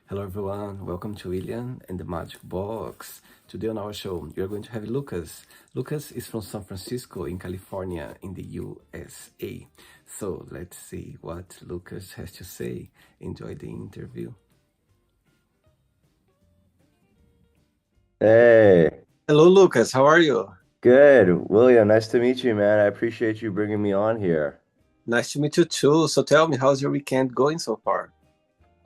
Hello everyone, welcome to William and the Magic Box. Today on our show, we are going to have Lucas. Lucas is from San Francisco in California in the USA. So let's see what Lucas has to say. Enjoy the interview. Hey, Hello, Lucas. How are you? good. William, nice to meet you, man. I appreciate you bringing me on here. Nice to meet you too. So tell me, how's your weekend going so far?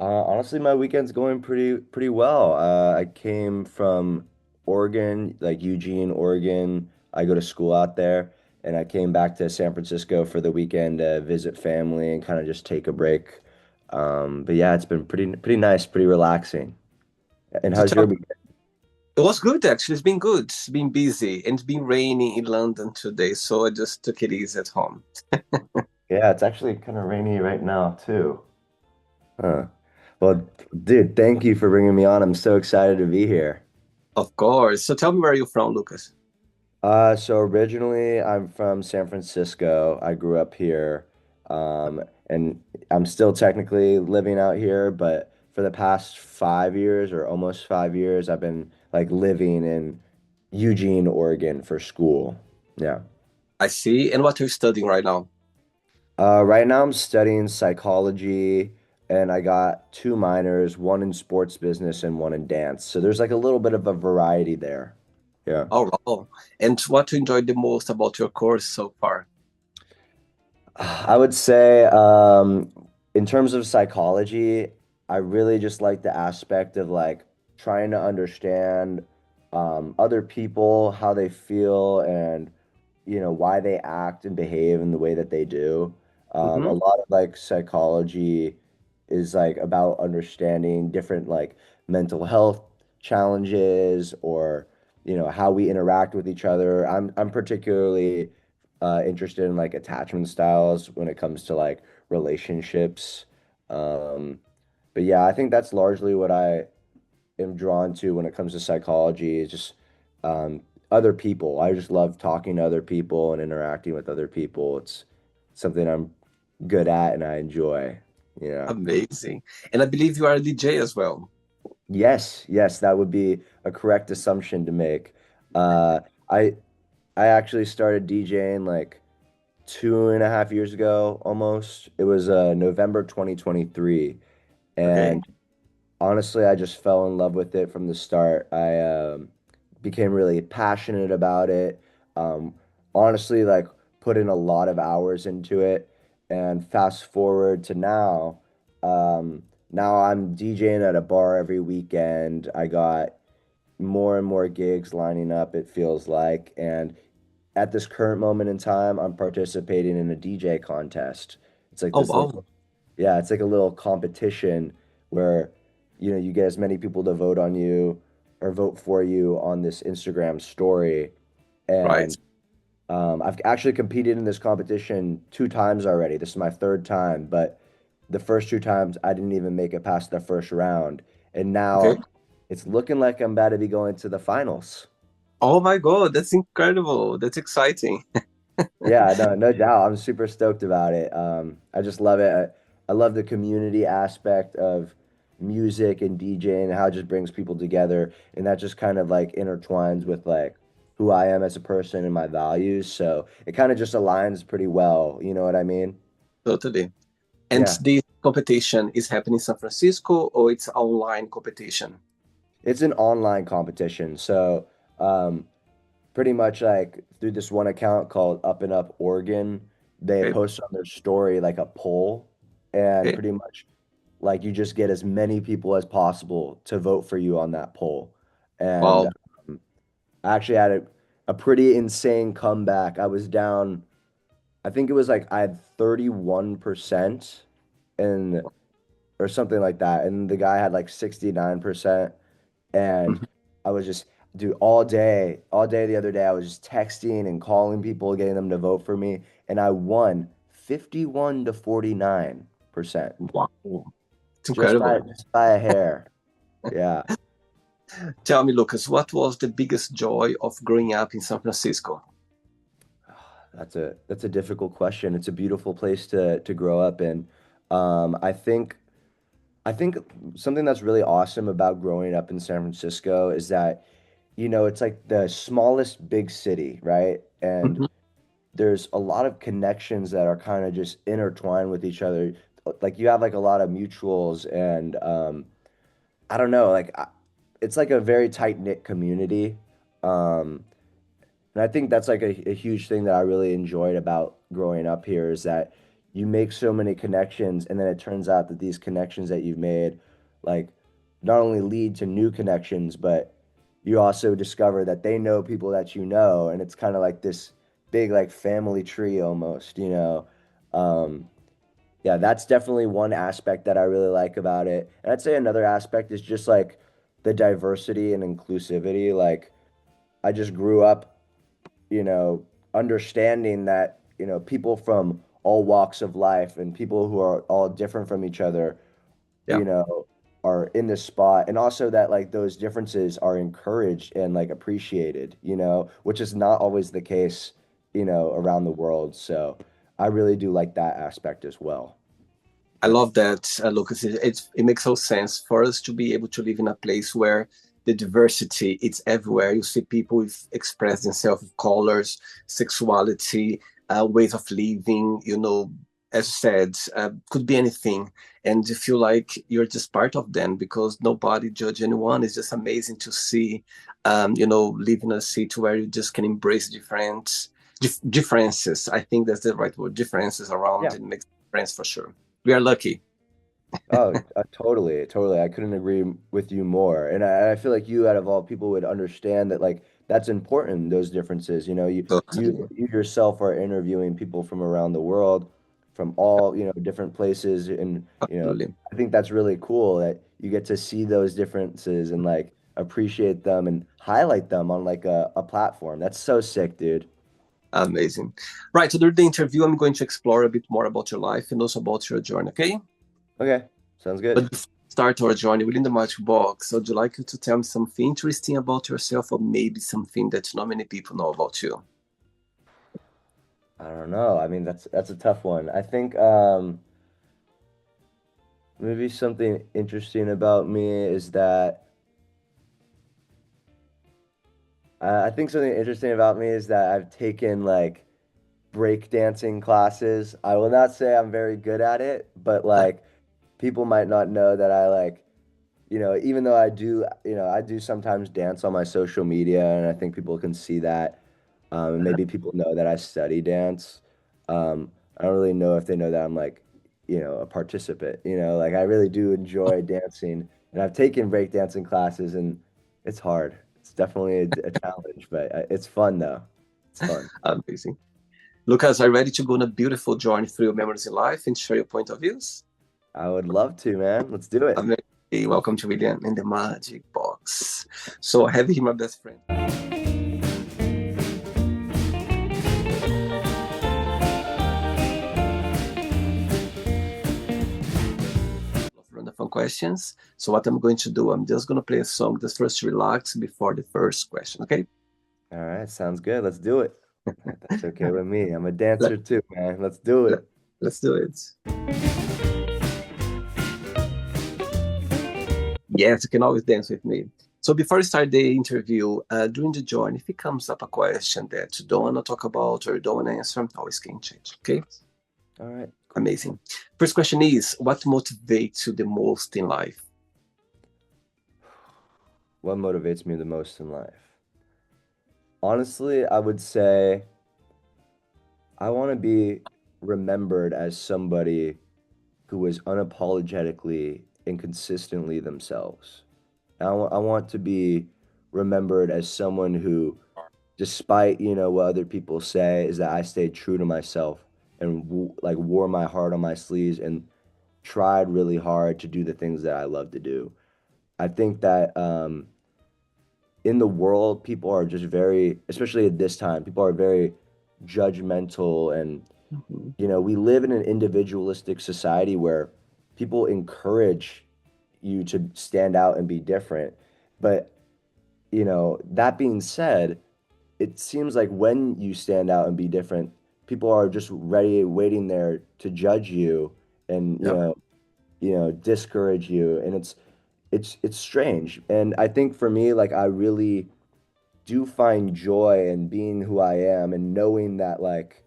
Honestly, my weekend's going pretty well. I came from Oregon, like Eugene, Oregon. I go to school out there, and I came back to San Francisco for the weekend to visit family and kind of just take a break. But yeah, it's been pretty nice, pretty relaxing. And So how's tell your me, weekend? it was good actually. It's been good. It's been busy and it's been raining in London today, so I just took it easy at home. Yeah, it's actually kind of rainy right now too. Huh. Well, dude, thank you for bringing me on. I'm so excited to be here. Of course. So tell me where you're from, Lucas. So originally I'm from San Francisco. I grew up here, and I'm still technically living out here, but for the past 5 years or almost 5 years, I've been like living in Eugene, Oregon for school. Yeah. I see. And what are you studying right now? Right now I'm studying psychology, and I got two minors, one in sports business and one in dance. So there's like a little bit of a variety there. Yeah. Oh, wow. And what you enjoyed the most about your course so far? I would say, in terms of psychology, I really just like the aspect of like trying to understand other people, how they feel, and why they act and behave in the way that they do. A Mm-hmm. lot of like psychology is like about understanding different like mental health challenges or how we interact with each other. I'm particularly interested in like attachment styles when it comes to like relationships. Um, but yeah, I think that's largely what I am drawn to when it comes to psychology is just um, other people. I just love talking to other people and interacting with other people. It's something I'm good at and I enjoy. Yeah. Amazing. And I believe you are a DJ as well. Yes, yes, that would be a correct assumption to make. Uh, I I actually started DJing like 2.5 years ago almost. It was November 2023. Okay. And honestly, I just fell in love with it from the start. I became really passionate about it. Um, honestly, like put in a lot of hours into it. And fast forward to now, now I'm DJing at a bar every weekend. I got more and more gigs lining up, it feels like. And at this current moment in time, I'm participating in a DJ contest. It's like Oh, this wow. little, yeah, it's like a little competition where, you get as many people to vote on you or vote for you on this Instagram story. Right. And I've actually competed in this competition 2 times already. This is my third time, but the first 2 times I didn't even make it past the first round. And Okay. now it's looking like I'm about to be going to the finals. Oh my God, that's incredible. That's exciting. Yeah, no doubt. I'm super stoked about it. I just love it. I love the community aspect of music and DJing and how it just brings people together. And that just kind of like intertwines with like who I am as a person and my values. So it kind of just aligns pretty well. You know what I mean? Totally. And Yeah. this competition is happening in San Francisco or it's online competition? It's an online competition. So um, pretty much like through this one account called Up and Up Oregon, they Okay. post on their story like a poll and Okay. pretty much like you just get as many people as possible to vote for you on that poll. And Wow. I actually had a pretty insane comeback. I was down, I think it was like I had 31% and or something like that. And the guy had like 69%. And Mhm. I was just, dude, all day the other day, I was just texting and calling people, getting them to vote for me. And I won 51 to 49%. Wow. It's Just by incredible. just by a hair. Yeah. Tell me, Lucas, what was the biggest joy of growing up in San Francisco? That's a difficult question. It's a beautiful place to grow up in. I think I think something that's really awesome about growing up in San Francisco is that, it's like the smallest big city, right? And Mhm. there's a lot of connections that are kind of just intertwined with each other. Like you have like a lot of mutuals and I don't know, it's like a very tight-knit community. Um, and I think that's like a huge thing that I really enjoyed about growing up here is that you make so many connections, and then it turns out that these connections that you've made, like, not only lead to new connections, but you also discover that they know people that you know, and it's kind of like this big like family tree almost. Um, yeah, that's definitely one aspect that I really like about it. And I'd say another aspect is just like the diversity and inclusivity. Like, I just grew up you know, understanding that, people from all walks of life and people who are all different from each other, Yeah. are in this spot. And also that like those differences are encouraged and like appreciated, which is not always the case, around the world. So I really do like that aspect as well. I love that, Lucas. It makes all sense for us to be able to live in a place where the diversity it's everywhere. You see people with express themselves with colors, sexuality, ways of living. As you said, could be anything, and you feel like you're just part of them because nobody judge anyone. It's just amazing to see. Live in a city where you just can embrace differences. I think that's the right word. Differences around Yeah. it makes a difference for sure. We are lucky. Oh, totally, totally. I couldn't agree with you more. And I feel like you, out of all people, would understand that like that's important, those differences. You Totally. you yourself are interviewing people from around the world, from all, different places. And, Absolutely. I think that's really cool that you get to see those differences and like appreciate them and highlight them on like a platform. That's so sick, dude. Amazing. Right. So during the interview, I'm going to explore a bit more about your life and also about your journey. Okay. Okay, sounds But good. before we start our journey within the magic box, so would you like you to tell me something interesting about yourself or maybe something that not many people know about you? I don't know. I mean, that's a tough one. I think maybe something interesting about me is that I think something interesting about me is that I've taken like breakdancing classes. I will not say I'm very good at it, but like people might not know that I like, even though I do sometimes dance on my social media, and I think people can see that. And maybe people know that I study dance. I don't really know if they know that I'm like, a participant, like I really do enjoy dancing, and I've taken breakdancing classes, and it's hard. It's definitely a challenge, but it's fun though. It's fun. Amazing. Lucas, are you ready to go on a beautiful journey through your memories in life and share your point of views? I would love to, man. Let's do it. Amazing. Welcome to William in the Magic Box. So I have here my best friend. Random fun questions. So what I'm going to do, I'm just going to play a song just for us to relax before the first question, okay? All right, sounds good. Let's do it. That's okay with me. I'm a Let, dancer too, man. Let's do let, it. let's do it. Yes, you can always dance with me. So before we start the interview, during the journey, if it comes up a question that you don't want to talk about or you don't want to answer, always can change, okay? All right, cool. Amazing. First question is, what motivates you the most in life? What motivates me the most in life? Honestly, I would say I want to be remembered as somebody who is unapologetically and consistently themselves. I want to be remembered as someone who, despite, what other people say, is that I stayed true to myself and w like wore my heart on my sleeves and tried really hard to do the things that I love to do. I think that in the world, people are just very, especially at this time, people are very judgmental and Mhm. we live in an individualistic society where people encourage you to stand out and be different. But, that being said, it seems like when you stand out and be different, people are just ready, waiting there to judge you and, Yeah. discourage you, and it's strange. And I think for me, like I really do find joy in being who I am and knowing that like,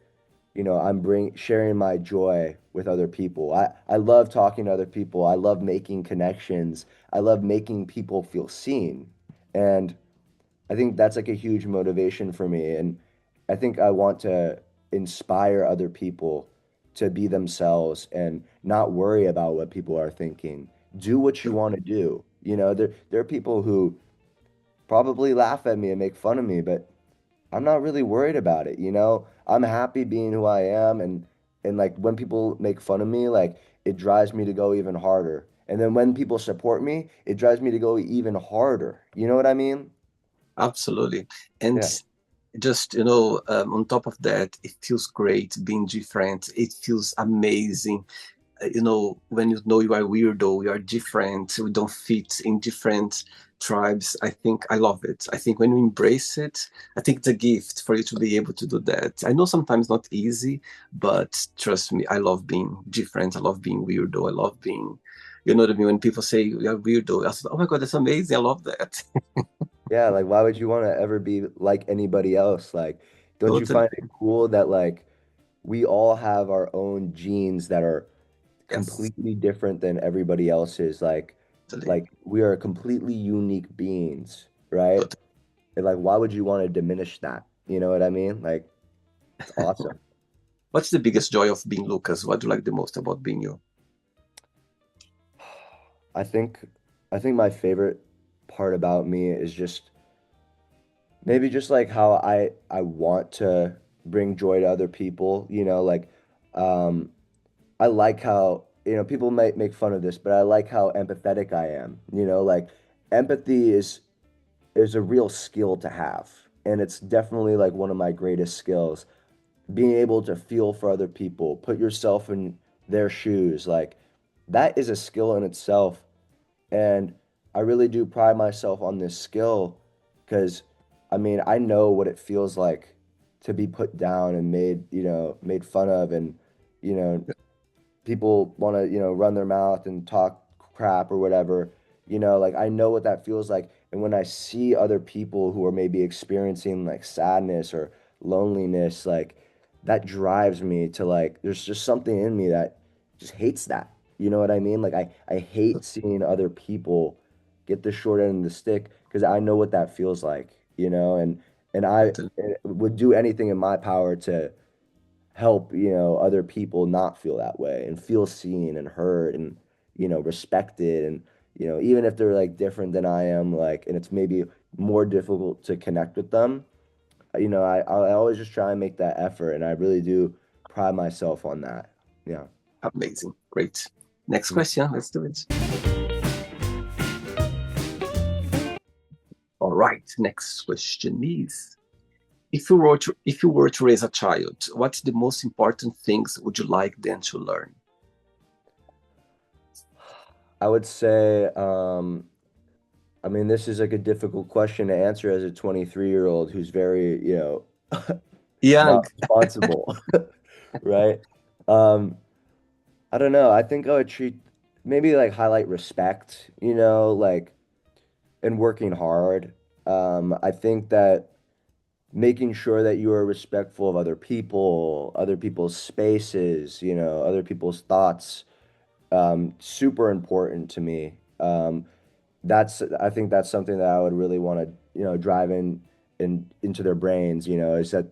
I'm bring sharing my joy with other people. I love talking to other people. I love making connections. I love making people feel seen. And I think that's like a huge motivation for me. And I think I want to inspire other people to be themselves and not worry about what people are thinking. Do what you want to do. There are people who probably laugh at me and make fun of me, but I'm not really worried about it. I'm happy being who I am, and like when people make fun of me, like it drives me to go even harder. And then when people support me, it drives me to go even harder. You know what I mean? Absolutely. And Yeah. just, on top of that, it feels great being different. It feels amazing. When you know you are weirdo, you are different, we don't fit in different tribes. I think I love it. I think when you embrace it, I think it's a gift for you to be able to do that. I know sometimes not easy, but trust me, I love being different. I love being weirdo. I love being, you know what I mean? When people say you're weirdo, I say, oh my God, that's amazing. I love that. Yeah, like why would you want to ever be like anybody else? Like, don't you Totally. find it cool that like we all have our own genes that are Yes, completely different than everybody else's? Like, totally. like we are completely unique beings, right? Totally. And like, why would you want to diminish that? You know what I mean? Like, it's awesome. What's the biggest joy of being Lucas? What do you like the most about being you? I think, I think my favorite part about me is just maybe just like how I want to bring joy to other people, like um I like how, people might make fun of this, but I like how empathetic I am. Like empathy is a real skill to have, and it's definitely like one of my greatest skills. Being able to feel for other people, put yourself in their shoes, like that is a skill in itself. And I really do pride myself on this skill because I mean, I know what it feels like to be put down and made fun of, and you know, people want to, run their mouth and talk crap or whatever, like I know what that feels like. And when I see other people who are maybe experiencing like sadness or loneliness, like that drives me to like, there's just something in me that just hates that. You know what I mean? Like I hate seeing other people get the short end of the stick because I know what that feels like, and I Totally. would do anything in my power to help, other people not feel that way and feel seen and heard and, respected. And, even if they're like different than I am, like, and it's maybe more difficult to connect with them, I always just try and make that effort. And I really do pride myself on that. Yeah. Amazing. Great. Next question. Let's do it. All right. Next question is, if you were to raise a child, what's the most important things would you like them to learn? I would say, I mean, this is like a difficult question to answer as a 23-year-old who's very, Young. not responsible, right? Um, I don't know. I think I would treat maybe like highlight respect, like and working hard. I think that making sure that you are respectful of other people, other people's spaces, other people's thoughts, super important to me. I think that's something that I would really want to, drive in into their brains, is that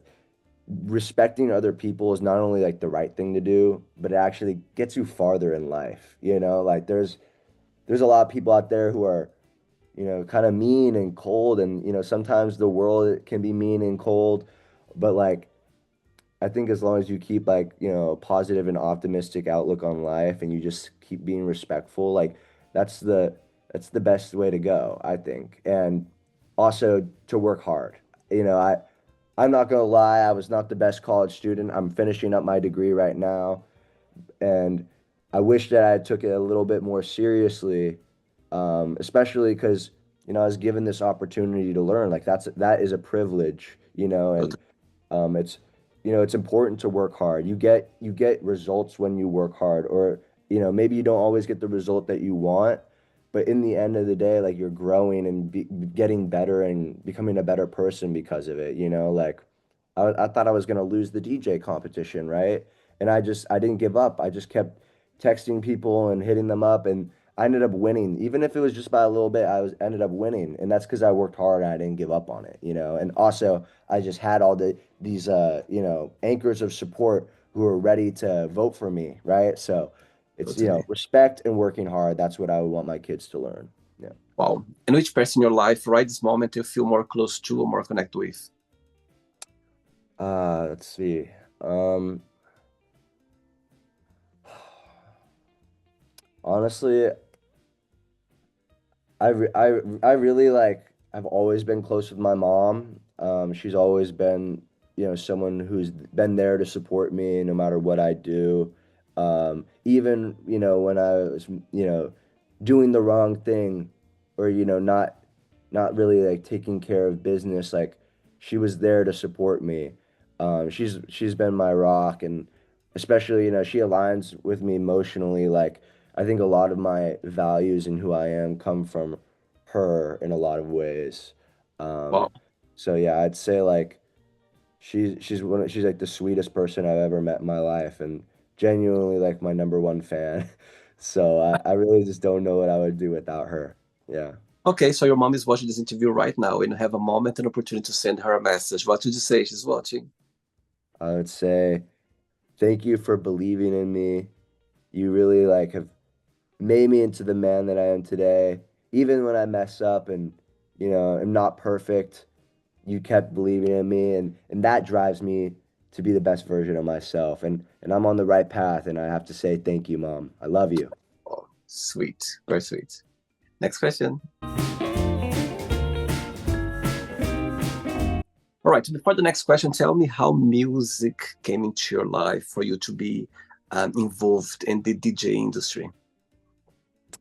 respecting other people is not only like the right thing to do, but it actually gets you farther in life. Like there's a lot of people out there who are, kind of mean and cold, and sometimes the world can be mean and cold, but like I think as long as you keep like, a positive and optimistic outlook on life and you just keep being respectful, like that's the that's the best way to go, I think. And also to work hard. I'm not gonna lie, I was not the best college student. I'm finishing up my degree right now, and I wish that I took it a little bit more seriously, especially because I was given this opportunity to learn. Like that is a privilege, and it's it's important to work hard. You get results when you work hard, or maybe you don't always get the result that you want, but in the end of the day, like you're growing and getting better and becoming a better person because of it, like I thought I was going to lose the DJ competition, right? And I didn't give up. I just kept texting people and hitting them up, and I ended up winning. Even if it was just by a little bit, ended up winning. And that's because I worked hard and I didn't give up on it, And also I just had all these anchors of support who were ready to vote for me, right? So it's, Totally. respect and working hard. That's what I would want my kids to learn. Yeah. Wow. And which person in your life, right this moment, you feel more close to or more connect with? Let's see. Um, Honestly, I really like I've always been close with my mom. She's always been, someone who's been there to support me no matter what I do. Even, when I was, doing the wrong thing or, not really like taking care of business, like she was there to support me. She's been my rock, and especially, she aligns with me emotionally. Like I think a lot of my values and who I am come from her in a lot of ways. Um, Wow. so yeah, I'd say like she's like the sweetest person I've ever met in my life, and genuinely like my number one fan. So I really just don't know what I would do without her. Yeah, Okay, so your mom is watching this interview right now and you have a moment and opportunity to send her a message. What would you say? She's watching. I would say thank you for believing in me. You really like have made me into the man that I am today. Even when I mess up and am not perfect, you kept believing in me, and that drives me to be the best version of myself. And I'm on the right path, and I have to say thank you, Mom. I love you. Oh, sweet. Very sweet. Next question. All right, before the next question, tell me how music came into your life for you to be involved in the DJ industry.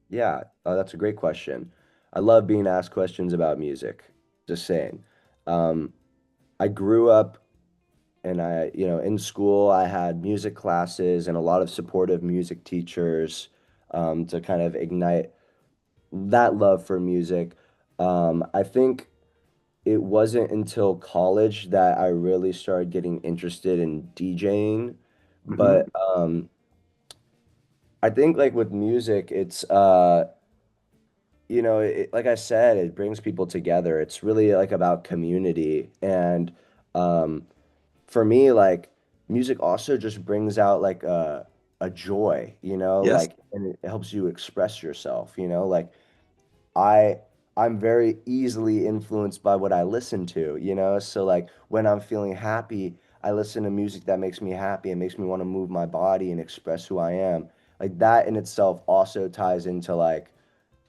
Yeah, that's a great question. I love being asked questions about music. Just saying. Um, I grew up and in school, I had music classes and a lot of supportive music teachers to kind of ignite that love for music. I think it wasn't until college that I really started getting interested in DJing. Hmm. But I think like with music, it's like I said, it brings people together. It's really like about community. And um, for me, like music also just brings out like a joy, Yes, like and it helps you express yourself, like I I'm very easily influenced by what I listen to, So like when I'm feeling happy, I listen to music that makes me happy and makes me want to move my body and express who I am. Like that in itself also ties into like,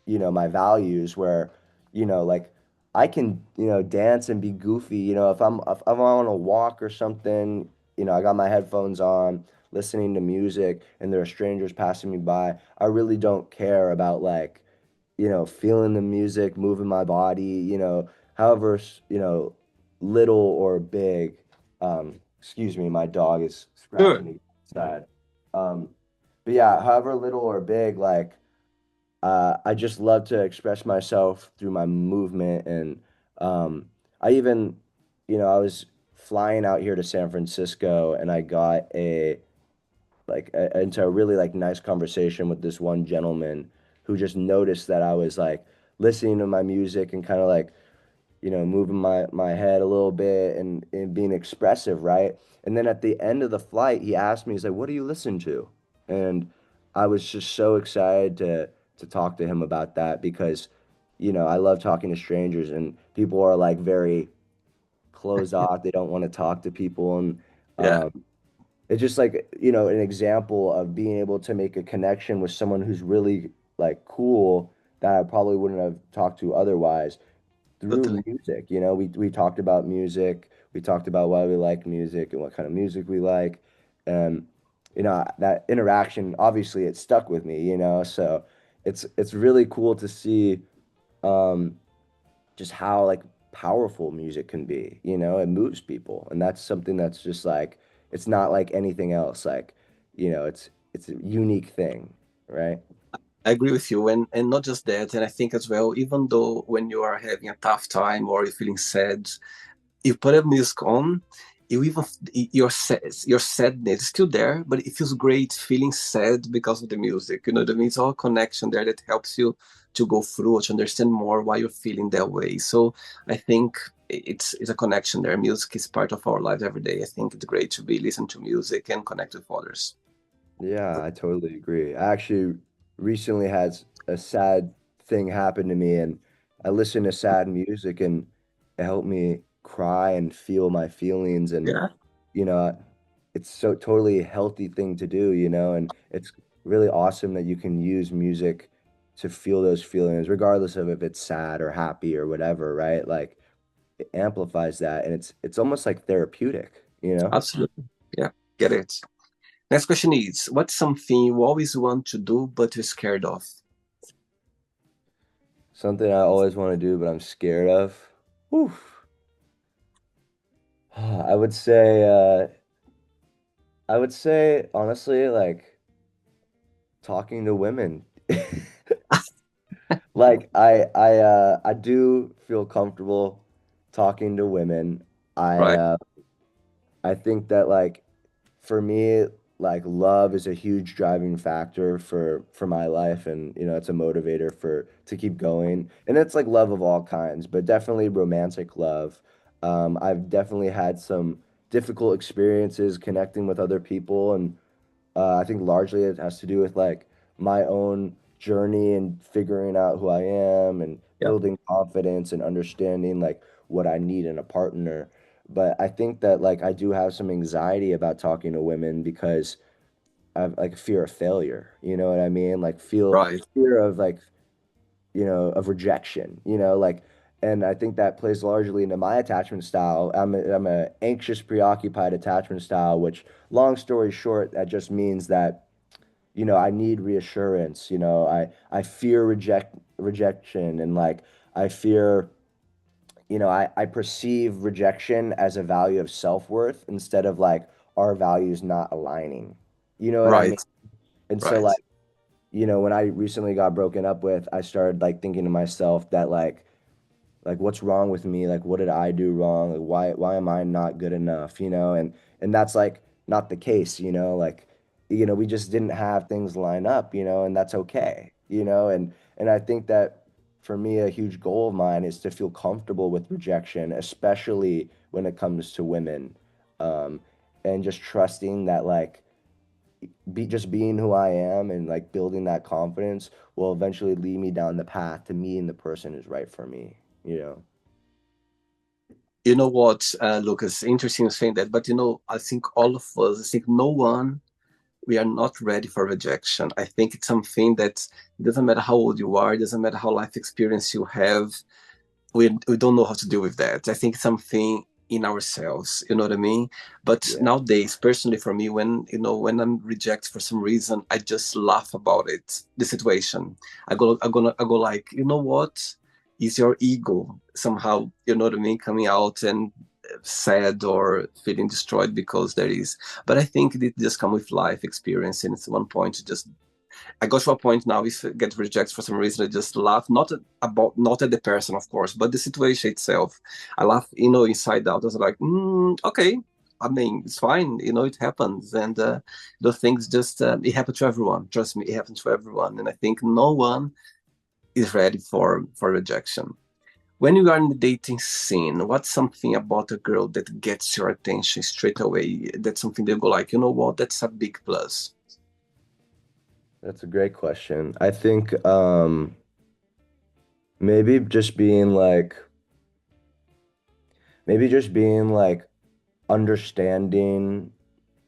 my values where, like I can, dance and be goofy, if I'm on a walk or something, I got my headphones on, listening to music and there are strangers passing me by. I really don't care about like feeling the music, moving my body, however, little or big. Excuse me, my dog is sure. scratching me outside. Um, but yeah, however little or big, like I just love to express myself through my movement, and I even, I was flying out here to San Francisco, and I got into a really like nice conversation with this one gentleman who just noticed that I was like listening to my music and kind of like moving my head a little bit and being expressive, right? And then at the end of the flight, he asked me, he's like, "What do you listen to?" And I was just so excited to talk to him about that because I love talking to strangers, and people are like very closed off. They don't want to talk to people, and Yeah, um, it's just like, an example of being able to make a connection with someone who's really like cool that I probably wouldn't have talked to otherwise through totally. music. We talked about music, we talked about why we like music and what kind of music we like. And that interaction, obviously it stuck with me, so it's really cool to see um just how like powerful music can be, it moves people. And that's something that's just like it's not like anything else. Like, it's a unique thing. right? I agree with you, and not just that. And I think as well, even though when you are having a tough time or you're feeling sad, you put a music on, you even your sadness is still there, but it feels great feeling sad because of the music. You know what I mean? It's all a connection there that helps you to go through or to understand more why you're feeling that way. So I think it's a connection there. Music is part of our lives every day. I think it's great to be listen to music and connect with others. Yeah, I totally agree. I actually recently had a sad thing happen to me, and I listened to sad music, and it helped me cry and feel my feelings. And, Yeah, you know, it's so totally healthy thing to do, and it's really awesome that you can use music to feel those feelings, regardless of if it's sad or happy or whatever, right? Like it amplifies that, and it's almost like therapeutic. absolutely. Yeah, get it. Next question is, what's something you always want to do but you're scared of? Something I always want to do, but I'm scared of. Oof. I would say, honestly, like talking to women. Like I do feel comfortable talking to women. I Right, uh I think that like for me, like love is a huge driving factor for my life, and it's a motivator for to keep going. And it's like love of all kinds, but definitely romantic love. I've definitely had some difficult experiences connecting with other people, and I think largely it has to do with like my own journey and figuring out who I am and yeah, building confidence and understanding like what I need in a partner. But I think that like I do have some anxiety about talking to women because I have like fear of failure. You know what I mean? Like feel right. fear of like, of rejection, like, and I think that plays largely into my attachment style. I'm a anxious, preoccupied attachment style, which long story short, that just means that I need reassurance. I fear rejection, and like I fear, I perceive rejection as a value of self-worth instead of like our values not aligning. You know what I Right, mean? And so right, like, when I recently got broken up with, I started like thinking to myself that like what's wrong with me? Like what did I do wrong? Like why am I not good enough? And that's like not the case, like we just didn't have things line up, and that's okay. And I think that for me a huge goal of mine is to feel comfortable with rejection, especially when it comes to women. Um, and just trusting that like just being who I am and like building that confidence will eventually lead me down the path to meeting the person who's right for me. You know what, Lucas? Interesting saying that, but I think all of us, I think no one, we are not ready for rejection. I think it's something that it doesn't matter how old you are, it doesn't matter how life experience you have, we don't know how to deal with that. I think something in ourselves, you know what I mean? But Yeah. nowadays, personally for me, when I'm rejected for some reason, I just laugh about it, the situation. I go like, you know what? Is your ego somehow, you know what I mean, coming out and sad or feeling destroyed because there is. But I think it just come with life experience, and it's one point to just I got to a point now if I get rejected for some reason, I just laugh, not at the person, of course, but the situation itself. I laugh, inside out. I was like, okay. I mean, it's fine. It happens, and those things just it happens to everyone. Trust me, it happens to everyone, and I think no one is ready for rejection. When you are in the dating scene, what's something about a girl that gets your attention straight away? That's something they go like, you know what? That's a big plus. That's a great question. I think maybe just being like understanding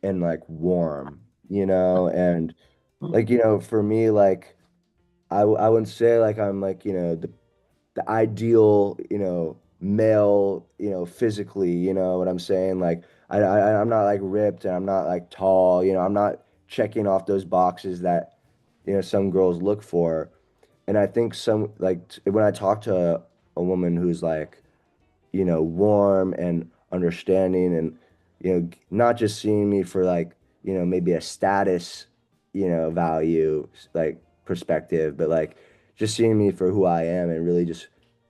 and like warm, and like for me like I wouldn't say like I'm like the ideal male physically, what I'm saying, like I'm not like ripped and I'm not like tall, I'm not checking off those boxes that some girls look for. And I think some like when I talk to a woman who's like, warm and understanding and, not just seeing me for like, maybe a status, value, like perspective, but like just seeing me for who I am and really just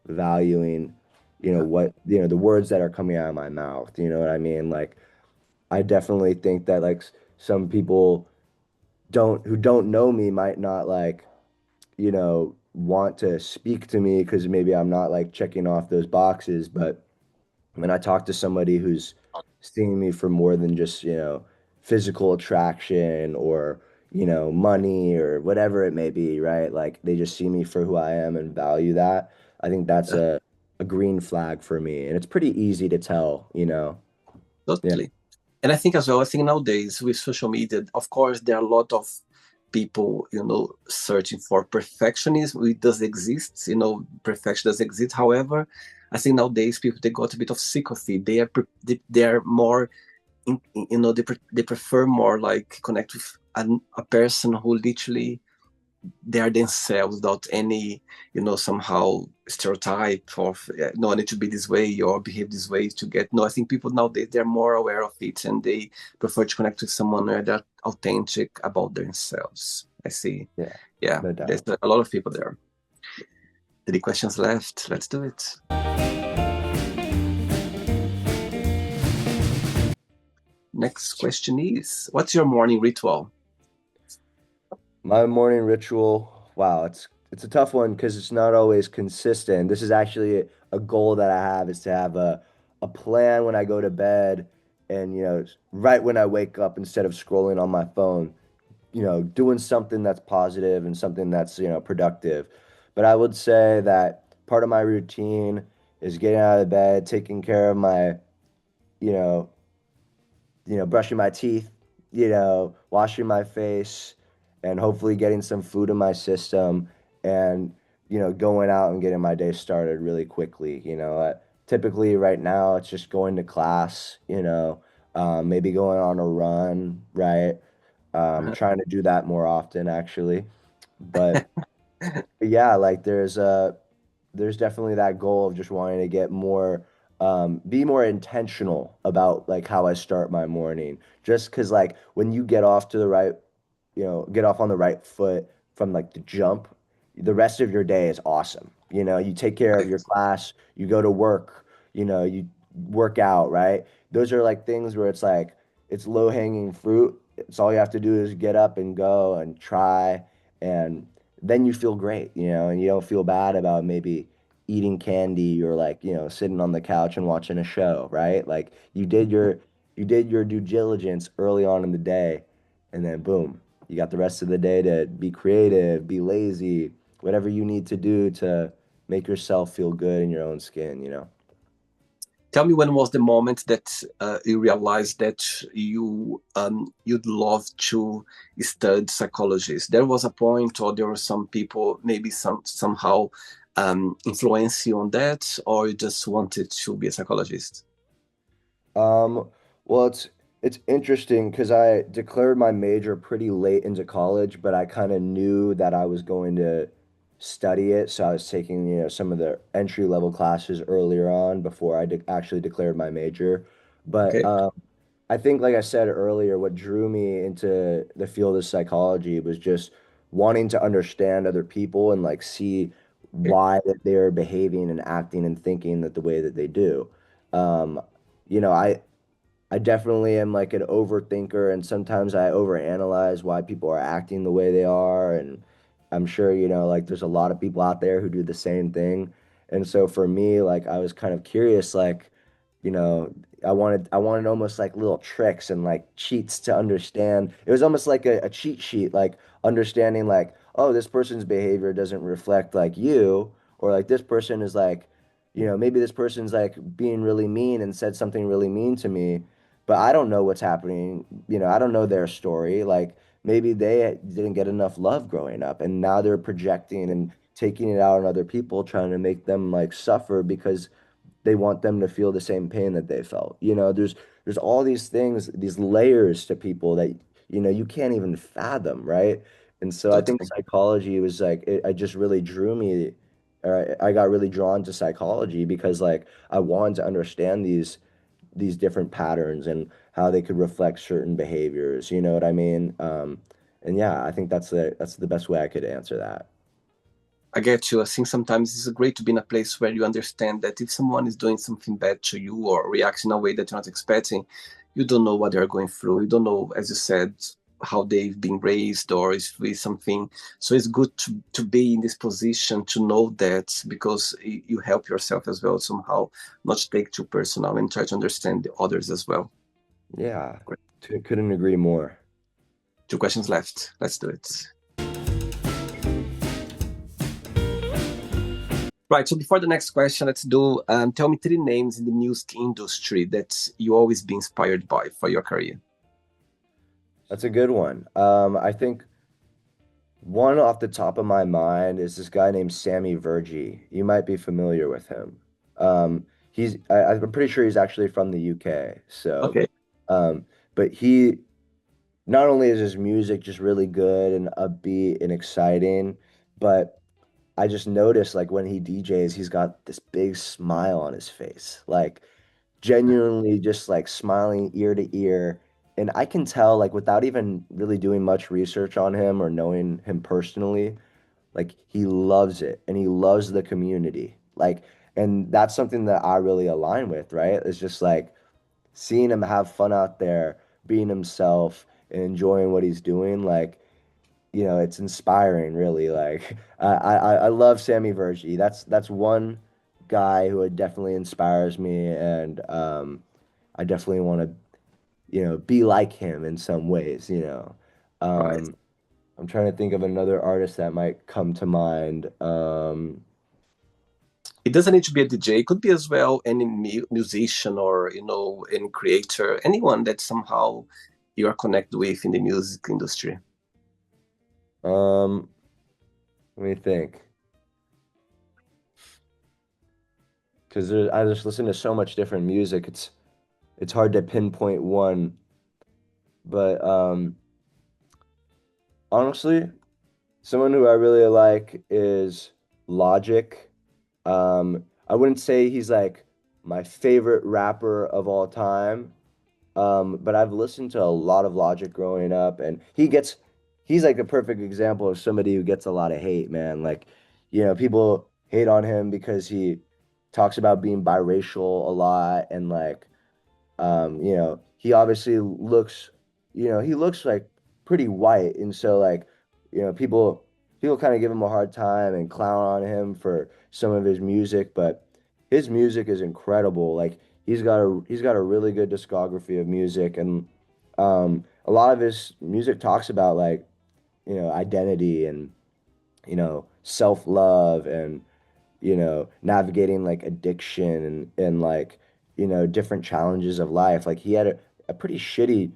valuing, what, the words that are coming out of my mouth. You know what I mean? Like, I definitely think that like some people who don't know me might not like, want to speak to me because maybe I'm not like checking off those boxes. But when I talk to somebody who's seeing me for more than just, physical attraction or, money or whatever it may be, right? Like they just see me for who I am and value that. I think that's Yeah, a green flag for me. And it's pretty easy to tell, Yeah. totally. And I think as well, I think nowadays with social media, of course, there are a lot of people, searching for perfectionism. It does exist, perfection does exist. However, I think nowadays people they got a bit of sympathy. They are more, they prefer more like connect with a person who literally they are themselves without any, somehow stereotype of no, I need to be this way or behave this way to get. No, I think people nowadays they're more aware of it and they prefer to connect with someone where they're authentic about themselves. I see. Yeah, Yeah, no there's doubt. a lot of people there. Any questions left? Let's do it. Next question is, what's your morning ritual? My morning ritual, wow, it's a tough one because it's not always consistent. This is actually a goal that I have is to have a plan when I go to bed and right when I wake up instead of scrolling on my phone, doing something that's positive and something that's, productive. But I would say that part of my routine is getting out of bed, taking care of my, you know, brushing my teeth, washing my face, and hopefully getting some food in my system and, going out and getting my day started really quickly. Typically right now it's just going to class, maybe going on a run, right? Trying to do that more often actually. But yeah, like there's definitely that goal of just wanting to get more be more intentional about like how I start my morning. Just 'cause like when you get off to the right, get off on the right foot from like the jump, the rest of your day is awesome. You take care of Right. your class, you go to work, you work out, right? Those are like things where it's like it's low hanging fruit. It's all you have to do is get up and go and try, and then you feel great, and you don't feel bad about maybe eating candy or like, sitting on the couch and watching a show, right? Like you did your due diligence early on in the day, and then boom, you got the rest of the day to be creative, be lazy, whatever you need to do to make yourself feel good in your own skin. Tell me when was the moment that you realized that you'd love to study psychology? There was a point, or there were some people maybe somehow influence you on that, or you just wanted to be a psychologist? Um, well, it's interesting because I declared my major pretty late into college, but I kind of knew that I was going to study it, so I was taking, some of the entry level classes earlier on before I de actually declared my major. But Okay. I think, like I said earlier, what drew me into the field of psychology was just wanting to understand other people and like see Okay. why that they're behaving and acting and thinking that the way that they do. Um, I definitely am like an overthinker, and sometimes I overanalyze why people are acting the way they are. And I'm sure, like there's a lot of people out there who do the same thing. And so for me, like I was kind of curious, like, you know, I wanted almost like little tricks and like cheats to understand. It was almost like a cheat sheet, like understanding like, oh, this person's behavior doesn't reflect like you, or like this person is like, maybe this person's like being really mean and said something really mean to me, but I don't know what's happening. I don't know their story. Like maybe they didn't get enough love growing up and now they're projecting and taking it out on other people, trying to make them like suffer because they want them to feel the same pain that they felt. There's all these things, these layers to people that you can't even fathom, right? And so I think Totally. psychology was like I just really drew me, or I got really drawn to psychology because like I wanted to understand these different patterns and how they could reflect certain behaviors. You know what I mean? And yeah, I think that's the best way I could answer that. I get you. I think sometimes it's great to be in a place where you understand that if someone is doing something bad to you or reacts in a way that you're not expecting, you don't know what they're going through. You don't know, as you said, how they've been raised or if it's something. So it's good to be in this position to know that because you help yourself as well somehow, not to take too personal and try to understand the others as well. Yeah, Great. couldn't agree more. Two questions left. Let's do it. Right. So before the next question, let's do tell me three names in the music industry that you always be inspired by for your career. That's a good one. I think one off the top of my mind is this guy named Sammy Verji. You might be familiar with him. I'm pretty sure he's actually from the UK. So, Okay. um, but he not only is his music just really good and upbeat and exciting, but I just noticed like when he DJs, he's got this big smile on his face, like genuinely just like smiling ear to ear. And I can tell like without even really doing much research on him or knowing him personally, like he loves it and he loves the community. Like, and that's something that I really align with, right? It's just like seeing him have fun out there, being himself and enjoying what he's doing. Like, it's inspiring, really. Like, I love Sammy Verji. That's one guy who definitely inspires me, and I definitely want to, be like him in some ways. Right. Um, I'm trying to think of another artist that might come to mind. It doesn't need to be a DJ. It could be as well any musician or any creator, anyone that somehow you are connected with in the music industry. Um, Let me think, because I just listen to so much different music. It's hard to pinpoint one, but honestly, someone who I really like is Logic. I wouldn't say he's like my favorite rapper of all time, but I've listened to a lot of Logic growing up, and he's like a perfect example of somebody who gets a lot of hate, man. Like, people hate on him because he talks about being biracial a lot and like he obviously looks, he looks like pretty white, and so like, people kind of give him a hard time and clown on him for some of his music, but his music is incredible. Like he's got a really good discography of music, and a lot of his music talks about like, identity and self-love and navigating like addiction and like, different challenges of life. Like he had a pretty shitty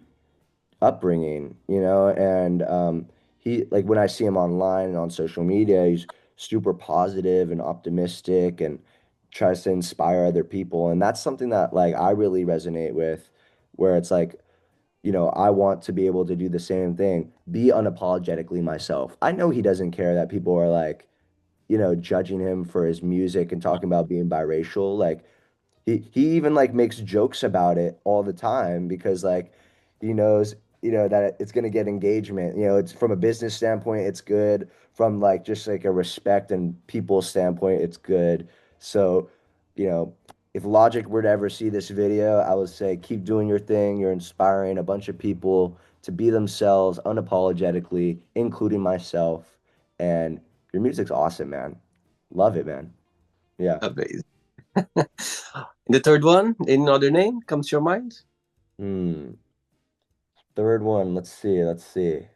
upbringing, and he like when I see him online and on social media, he's super positive and optimistic and tries to inspire other people. And that's something that like I really resonate with, where it's like, I want to be able to do the same thing, be unapologetically myself. I know he doesn't care that people are like, judging him for his music and talking about being biracial. Like he even like makes jokes about it all the time because like he knows, that it's gonna get engagement. It's from a business standpoint, it's good. From like just like a respect and people standpoint, it's good. So, you know, if Logic were to ever see this video, I would say keep doing your thing. You're inspiring a bunch of people to be themselves unapologetically, including myself. And your music's awesome, man. Love it, man. Yeah. Amazing. The third one, any other name comes to your mind? Hmm. Third one, let's see, let's see.